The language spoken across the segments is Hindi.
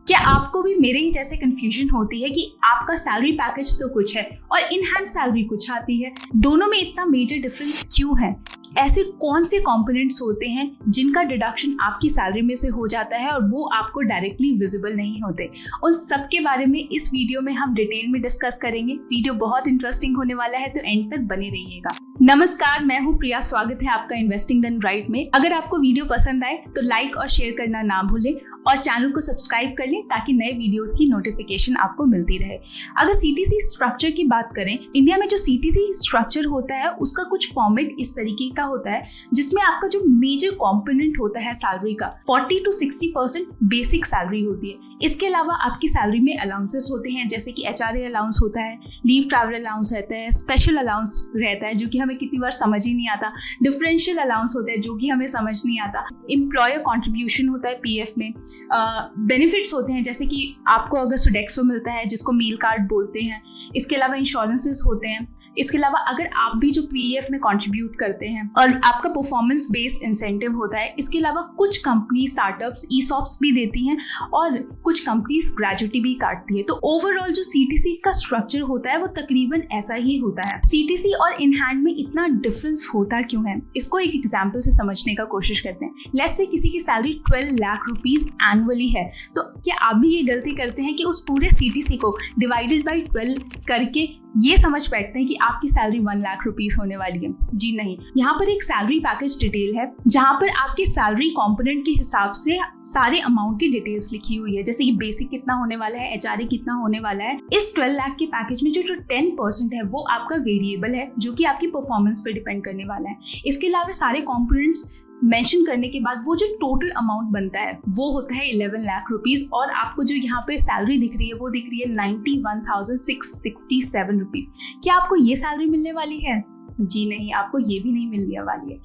क्या आपको भी मेरे ही जैसे कंफ्यूजन होती है कि आपका सैलरी पैकेज तो कुछ है और इन हैंड सैलरी कुछ आती है, दोनों में इतना मेजर डिफरेंस क्यों है? ऐसे कौन से कंपोनेंट्स होते हैं जिनका डिडक्शन आपकी सैलरी में से हो जाता है और वो आपको डायरेक्टली विजिबल नहीं होते? उन सब के बारे में इस वीडियो में हम डिटेल में डिस्कस करेंगे। वीडियो बहुत इंटरेस्टिंग होने वाला है, तो एंड तक बने रहिएगा। नमस्कार, मैं हूँ प्रिया। स्वागत है आपका इन्वेस्टिंग डन राइट में। अगर आपको वीडियो पसंद आए तो लाइक और शेयर करना ना भूलें और चैनल को सब्सक्राइब कर लें ताकि नए वीडियोस की नोटिफिकेशन आपको मिलती रहे। अगर सीटीसी स्ट्रक्चर की बात करें, इंडिया में जो सीटीसी स्ट्रक्चर होता है उसका कुछ फॉर्मेट इस तरीके का होता है जिसमें आपका जो मेजर कंपोनेंट होता है सैलरी का 40 to 60% बेसिक सैलरी होती है। इसके अलावा आपकी सैलरी में अलाउंसेस होते हैं, जैसे कि एचआरए अलाउंस होता है, लीव ट्रैवल अलाउंस रहता है, स्पेशल अलाउंस रहता है जो कि हमें कितनी बार समझ ही नहीं आता, डिफरेंशियल अलाउंस होता है जो कि हमें समझ नहीं आता, एम्प्लॉयर कॉन्ट्रीब्यूशन होता है पीएफ में, बेनिफिट्स होते हैं जैसे कि आपको अगर सोडेक्सो मिलता है जिसको मील कार्ड बोलते हैं, इसके अलावा इंश्योरेंसेस होते हैं, इसके अलावा अगर आप भी जो पीएफ में कंट्रीब्यूट करते हैं और आपका परफॉर्मेंस बेस्ड इंसेंटिव होता है। इसके अलावा कुछ कंपनी स्टार्टअप्स ईसॉप्स भी देती हैं और कुछ कंपनीज ग्रेजुटी भी काटती है। तो ओवरऑल जो सीटीसी का स्ट्रक्चर होता है वो तकरीबन ऐसा ही होता है। सीटीसी और इन हैंड में इतना डिफरेंस होता क्यों है, इसको एक एग्जाम्पल से समझने का कोशिश करते हैं। लेट्स से किसी की सैलरी 12 लाख रुपीज एनुअली है, तो क्या आप भी ये गलती करते हैं कि उस पूरे सीटीसी को डिवाइडेड बाई 12 करके ये समझ बैठते हैं कि आपकी सैलरी 1 लाख रुपीस होने वाली है? जी नहीं। यहाँ पर एक सैलरी पैकेज डिटेल है जहाँ पर आपके सैलरी कंपोनेंट के हिसाब से सारे अमाउंट की डिटेल्स लिखी हुई है, जैसे कि बेसिक कितना होने वाला है, एचआरए कितना होने वाला है। इस 12 लाख के पैकेज में जो 10% है वो आपका वेरिएबल है जो कि आपकी परफॉर्मेंस पे डिपेंड करने वाला है। इसके अलावा सारे कंपोनेंट्स मेंशन करने के बाद वो जो टोटल अमाउंट बनता है वो होता है 11 लाख रुपीस, और आपको जो यहाँ पे सैलरी दिख रही है वो दिख रही है 91,667 रुपीस। क्या आपको ये सैलरी मिलने वाली है? जी नहीं, आपको ये भी नहीं मिलने वाली है।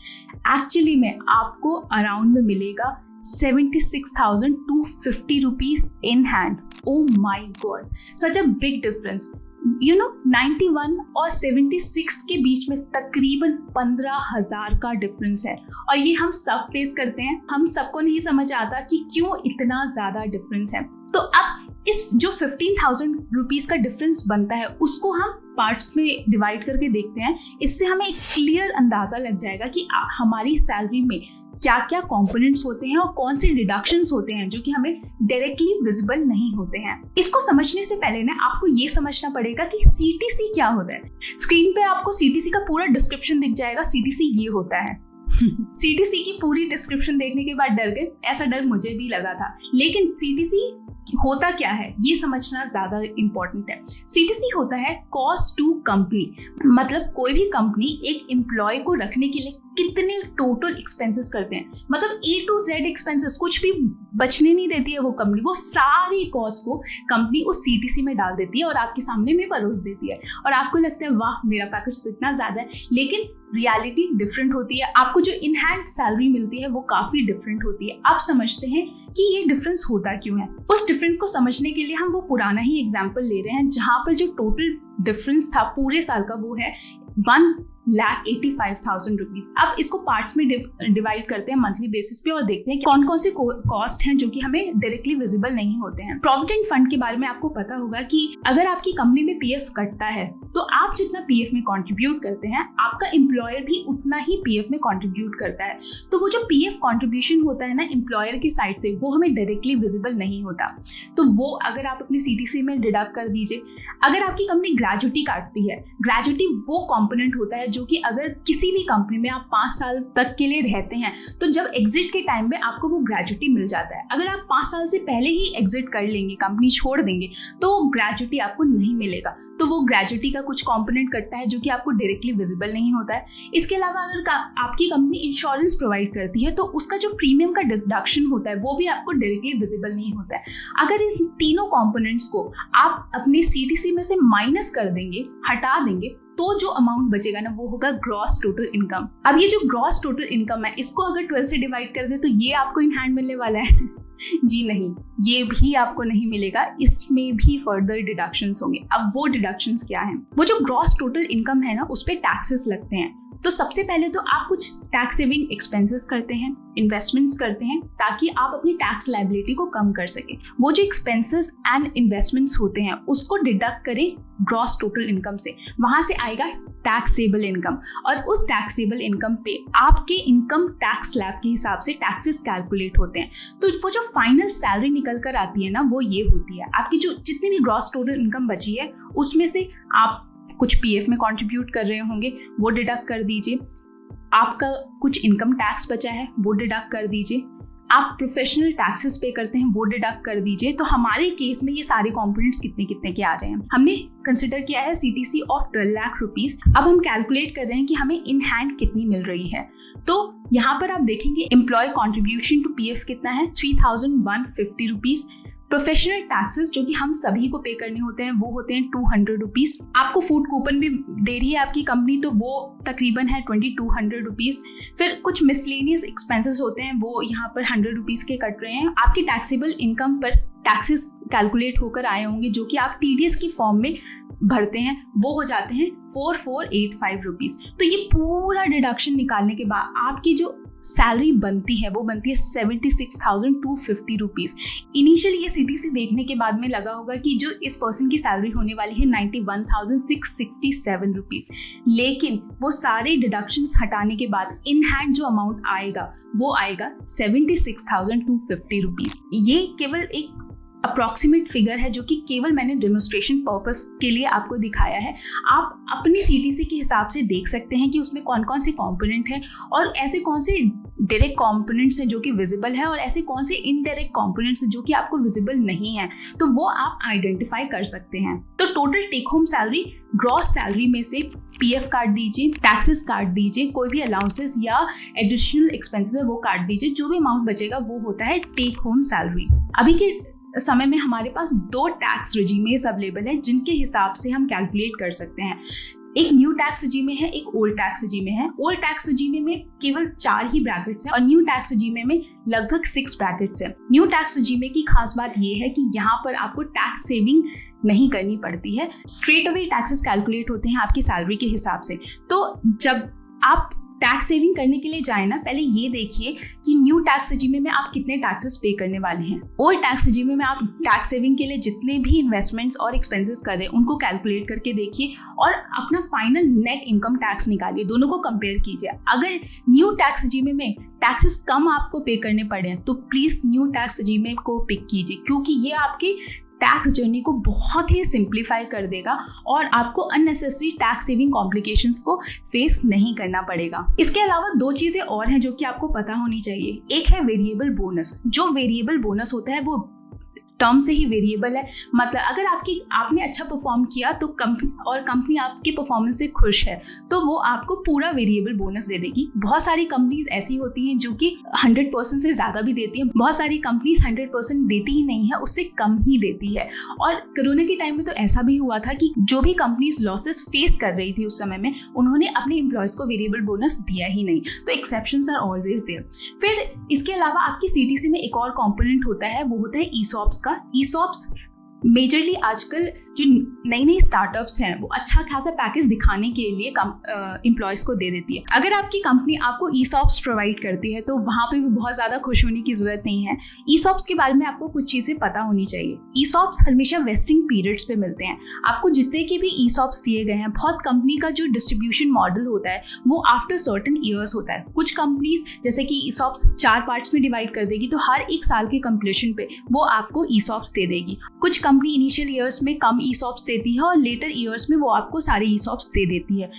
एक्चुअली में आपको अराउंड में मिलेगा 76,250 rupees in hand. Oh my God, such a big difference. 91 और 76 के बीच में तकरीबन 15,000 का डिफरेंस है, और ये हम सब फेस करते हैं। हम सबको नहीं समझ आता कि क्यों इतना ज्यादा डिफरेंस है। तो अब इस जो 15,000 रुपीज का डिफरेंस बनता है उसको हम पार्ट्स में डिवाइड करके देखते हैं। इससे हमें एक क्लियर अंदाजा लग जाएगा कि हमारी सैलरी में क्या क्या कंपोनेंट्स होते हैं और कौन से डिडक्शंस होते हैं जो कि हमें डायरेक्टली विजिबल नहीं होते हैं। इसको समझने से पहले ना आपको ये समझना पड़ेगा कि सीटीसी क्या होता है। स्क्रीन पे आपको सीटीसी का पूरा डिस्क्रिप्शन दिख जाएगा। सीटीसी ये होता है। सीटीसी की पूरी डिस्क्रिप्शन देखने के बाद डर गए, ऐसा डर मुझे भी लगा था, लेकिन सीटीसी होता क्या है ये समझना ज्यादा इंपॉर्टेंट है। सीटीसी होता है कॉस्ट टू कंपनी, मतलब कोई भी कंपनी एक एम्प्लॉय को रखने के लिए कितने टोटल एक्सपेंसेस करते हैं, मतलब A to Z एक्सपेंसेस, कुछ भी बचने नहीं देती है वो कंपनी। वो सारी कॉस्ट को कंपनी उस सीटीसी में डाल देती है और आपके सामने में परोस देती है, और आपको लगता है वाह मेरा पैकेज तो इतना ज्यादा है, लेकिन रियलिटी डिफरेंट होती है। आपको जो इन हैंड सैलरी मिलती है वो काफी डिफरेंट होती है। आप समझते हैं कि ये डिफरेंस होता क्यों है। उस डिफरेंस को समझने के लिए हम वो पुराना ही एग्जाम्पल ले रहे हैं जहां पर जो टोटल डिफरेंस था पूरे साल का वो है 1,85,000 रुपीज। अब इसको पार्ट्स में डिवाइड करते हैं मंथली बेसिस पे और देखते हैं कौन कौन से कॉस्ट हैं जो कि हमें डायरेक्टली विजिबल नहीं होते हैं। प्रोविडेंट फंड के बारे में आपको पता होगा कि अगर आपकी कंपनी में पीएफ कटता है तो आप जितना पीएफ में कंट्रीब्यूट करते हैं आपका एम्प्लॉयर भी उतना ही पीएफ में कंट्रीब्यूट करता है। तो वो जो पीएफ कंट्रीब्यूशन होता है ना एम्प्लॉयर की साइड से, वो हमें डायरेक्टली विजिबल नहीं होता। तो वो अगर आप अपनी सीटीसी में डिडक्ट कर दीजिए। अगर आपकी कंपनी ग्रेजुटी काटती है, ग्रेजुटी वो कंपोनेंट होता है जो कि अगर किसी भी कंपनी में आप 5 साल तक के लिए रहते हैं तो जब एग्जिट के टाइम में आपको वो ग्रेजुटी मिल जाता है। अगर आप 5 साल से पहले ही एग्जिट कर लेंगे, कंपनी छोड़ देंगे, तो ग्रेजुटी आपको नहीं मिलेगा। तो वो ग्रेजुटी का कुछ कंपोनेंट कटता है जो कि आपको डायरेक्टली विजिबल नहीं होता है। इसके अलावा अगर आपकी कंपनी इंश्योरेंस प्रोवाइड करती है तो उसका जो प्रीमियम का डिडक्शन होता है वो भी आपको डायरेक्टली विजिबल नहीं होता है। अगर इस तीनों कंपोनेंट्स को आप अपने सीटीसी में से माइनस कर देंगे, हटा देंगे, तो जो अमाउंट बचेगा ना वो होगा ग्रॉस टोटल इनकम। अब ये जो ग्रॉस टोटल इनकम है इसको अगर 12 से डिवाइड कर दे तो ये आपको इन हैंड मिलने वाला है। जी नहीं, ये भी आपको नहीं मिलेगा, इसमें भी फर्दर डिडक्शंस होंगे। अब वो डिडक्शंस क्या हैं? वो जो ग्रॉस टोटल इनकम है ना उस पे टैक्सेस लगते हैं। तो सबसे पहले तो आप कुछ टैक्स सेविंग एक्सपेंसेस करते हैं, इन्वेस्टमेंट्स करते हैं, ताकि आप अपनी टैक्स लायबिलिटी को कम कर सकें। वो जो एक्सपेंसेस एंड इन्वेस्टमेंट्स होते हैं उसको डिडक्ट करें ग्रॉस टोटल इनकम से, वहां से आएगा टैक्सेबल इनकम, और उस टैक्सेबल इनकम पे आपके इनकम टैक्स स्लैब के हिसाब से टैक्सेस कैलकुलेट होते हैं। तो वो जो फाइनल सैलरी निकल कर आती है ना, वो ये होती है आपकी जो जितनी भी ग्रॉस टोटल इनकम बची है उसमें से आप कुछ पीएफ में कंट्रीब्यूट कर रहे होंगे, वो डिडक्ट कर दीजिए। आपका कुछ इनकम टैक्स बचा है वो डिडक्ट कर दीजिए। आप प्रोफेशनल टैक्सेस पे करते हैं वो डिडक्ट कर दीजिए। तो हमारे केस में ये सारे कंपोनेंट्स कितने कितने के आ रहे हैं। हमने कंसिडर किया है सीटीसी ऑफ 12 लाख रुपीस। अब हम कैलकुलेट कर रहे हैं कि हमें इन हैंड कितनी मिल रही है। तो यहाँ पर आप देखेंगे एम्प्लॉय कॉन्ट्रीब्यूशन टू पीएफ कितना है, 3150 रुपीज। प्रोफेशनल टैक्सेस जो कि हम सभी को पे करने होते हैं वो होते हैं 200 रुपीज। आपको फूड कूपन भी दे रही है आपकी कंपनी, तो वो तकरीबन है 2200 रुपीज। फिर कुछ मिसलेनियस एक्सपेंसेस होते हैं वो यहाँ पर 100 रुपीज के कट रहे हैं। आपकी टैक्सेबल इनकम पर टैक्सेस कैलकुलेट होकर आए होंगे जो कि आप टीडीएस की फॉर्म में भरते हैं, वो हो जाते हैं 4485 रुपीज। तो ये पूरा डिडक्शन निकालने के बाद आपकी जो सैलरी बनती है वो बनती है 76,250 रुपीज। इनिशियली ये सीटीसी देखने के बाद में लगा होगा कि जो इस पर्सन की सैलरी होने वाली है 91,667 रुपीज, लेकिन वो सारे डिडक्शंस हटाने के बाद इन हैंड जो अमाउंट आएगा वो आएगा 76,250 रुपीज। ये केवल एक अप्रॉक्सीमेट फिगर है जो कि केवल मैंने डेमोन्स्ट्रेशन पर्पस के लिए आपको दिखाया है। आप अपनी सीटीसी के हिसाब से देख सकते हैं कि उसमें कौन कौन से कंपोनेंट हैं और ऐसे कौन से डायरेक्ट कंपोनेंट्स हैं जो कि विजिबल है और ऐसे कौन से इनडायरेक्ट कंपोनेंट्स हैं जो कि आपको विजिबल नहीं है, तो वो आप आइडेंटिफाई कर सकते हैं। तो total take home salary, gross salary में से पीएफ काट दीजिए, टैक्सेस काट दीजिए, कोई भी अलाउंसेस या एडिशनल एक्सपेंसेस है वो काट दीजिए, जो भी अमाउंट बचेगा वो होता है टेक होम सैलरी। अभी के समय में हमारे पास 2 टैक्स रेजिमेस अवेलेबल है जिनके हिसाब से हम कैलकुलेट कर सकते हैं। एक न्यू टैक्स रेजिमे है, एक ओल्ड टैक्स रेजिमे है। ओल्ड टैक्स रेजिमे में केवल 4 ही ब्रैकेट्स हैं और न्यू टैक्स रेजिमे में लगभग 6 ब्रैकेट्स हैं। न्यू टैक्स रेजिमे की खास बात ये है कि यहाँ पर आपको टैक्स सेविंग नहीं करनी पड़ती है, स्ट्रेट अवे टैक्सेस कैलकुलेट होते हैं आपकी सैलरी के हिसाब से। तो जब आप टैक्स सेविंग करने के लिए जाए ना, पहले ये देखिए कि न्यू टैक्स रेजिमे में आप कितने टैक्सेस पे करने वाले हैं। ओल्ड टैक्स रेजिमे में आप टैक्स सेविंग के लिए जितने भी इन्वेस्टमेंट्स और एक्सपेंसेस कर रहे हैं उनको कैलकुलेट करके देखिए और अपना फाइनल नेट इनकम टैक्स निकालिए, दोनों को कंपेयर कीजिए। अगर न्यू टैक्स रेजिमे में टैक्सेस कम आपको पे करने पड़े हैं तो प्लीज न्यू टैक्स रेजिमे को पिक कीजिए, क्योंकि ये आपकी टैक्स जर्नी को बहुत ही सिंप्लीफाई कर देगा और आपको अननेसेसरी टैक्स सेविंग कॉम्प्लिकेशंस को फेस नहीं करना पड़ेगा। इसके अलावा 2 चीजें और हैं जो कि आपको पता होनी चाहिए। एक है वेरिएबल बोनस। जो वेरिएबल बोनस होता है वो टर्म से ही वेरिएबल है, मतलब अगर आपने अच्छा परफॉर्म किया तो कंपनी आपके परफॉर्मेंस से खुश है तो वो आपको पूरा वेरिएबल बोनस दे देगी। बहुत सारी कंपनीज ऐसी होती हैं जो कि 100% से ज़्यादा भी देती हैं, बहुत सारी कंपनीज 100% देती ही नहीं है, उससे कम ही देती है। और कोरोना के टाइम में तो ऐसा भी हुआ था कि जो भी कंपनीज लॉसेस फेस कर रही थी उस समय में, उन्होंने अपने एम्प्लॉयज को वेरिएबल बोनस दिया ही नहीं। तो एक्सेप्शंस आर ऑलवेज देयर। फिर इसके अलावा आपकी सीटीसी में एक और कॉम्पोनेंट होता है, वो होता है ईसॉप्स। ईसॉप्स मेजरली आजकल जो नई नई स्टार्टअप्स हैं वो अच्छा खासा पैकेज दिखाने के लिए एम्प्लॉयज़ को दे देती है। अगर आपकी कंपनी आपको ईसॉप्स प्रोवाइड करती है तो वहाँ पे भी बहुत ज़्यादा खुश होने की ज़रूरत नहीं है। ईसॉप्स के बारे में आपको कुछ चीज़ें पता होनी चाहिए। ईसॉप्स हमेशा वेस्टिंग पीरियड्स पे मिलते हैं। आपको जितने के भी ईसॉप्स दिए गए हैं, बहुत कंपनी का जो डिस्ट्रीब्यूशन मॉडल होता है वो आफ्टर सर्टेन ईयर्स होता है। कुछ कंपनीज जैसे कि ईसॉप्स 4 पार्ट्स में डिवाइड कर देगी, तो हर 1 साल के कंप्लीशन पे वो आपको ईसॉप्स दे देगी। कुछ कंपनी इनिशियल ईयर्स में कम ईसॉप्स देती है और लेटर ईयर्स में वो आपको सारे ईसॉप्स दे देती है।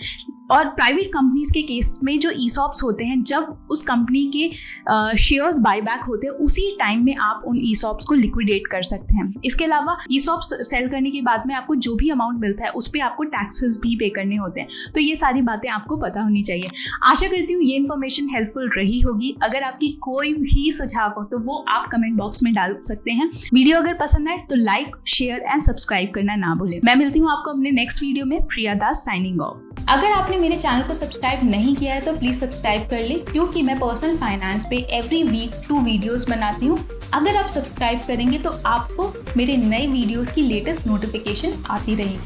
और प्राइवेट कंपनीज के केस में जो ईसॉप्स होते हैं, जब उस कंपनी के शेयर्स बायबैक होते हैं उसी टाइम में आप उन ईसॉप्स को लिक्विडेट कर सकते हैं। इसके अलावा ईसॉप्स सेल करने के बाद में आपको जो भी अमाउंट मिलता है उस पर आपको टैक्सेस भी पे करने होते हैं। तो ये सारी बातें आपको पता होनी चाहिए। आशा करती हूँ ये इन्फॉर्मेशन हेल्पफुल रही होगी। अगर आपकी कोई भी सुझाव हो तो वो आप कमेंट बॉक्स में डाल सकते हैं। वीडियो अगर पसंद आए तो लाइक, शेयर एंड सब्सक्राइब करना ना भूलें। मैं मिलती हूँ आपको अपने नेक्स्ट वीडियो में। प्रिया दास साइनिंग ऑफ। अगर आपने मेरे चैनल को सब्सक्राइब नहीं किया है तो प्लीज सब्सक्राइब कर ले, क्योंकि मैं पर्सनल फाइनेंस पे एवरी वीक 2 वीडियोस बनाती हूँ। अगर आप सब्सक्राइब करेंगे तो आपको मेरे नए वीडियोस की लेटेस्ट नोटिफिकेशन आती रहेगी।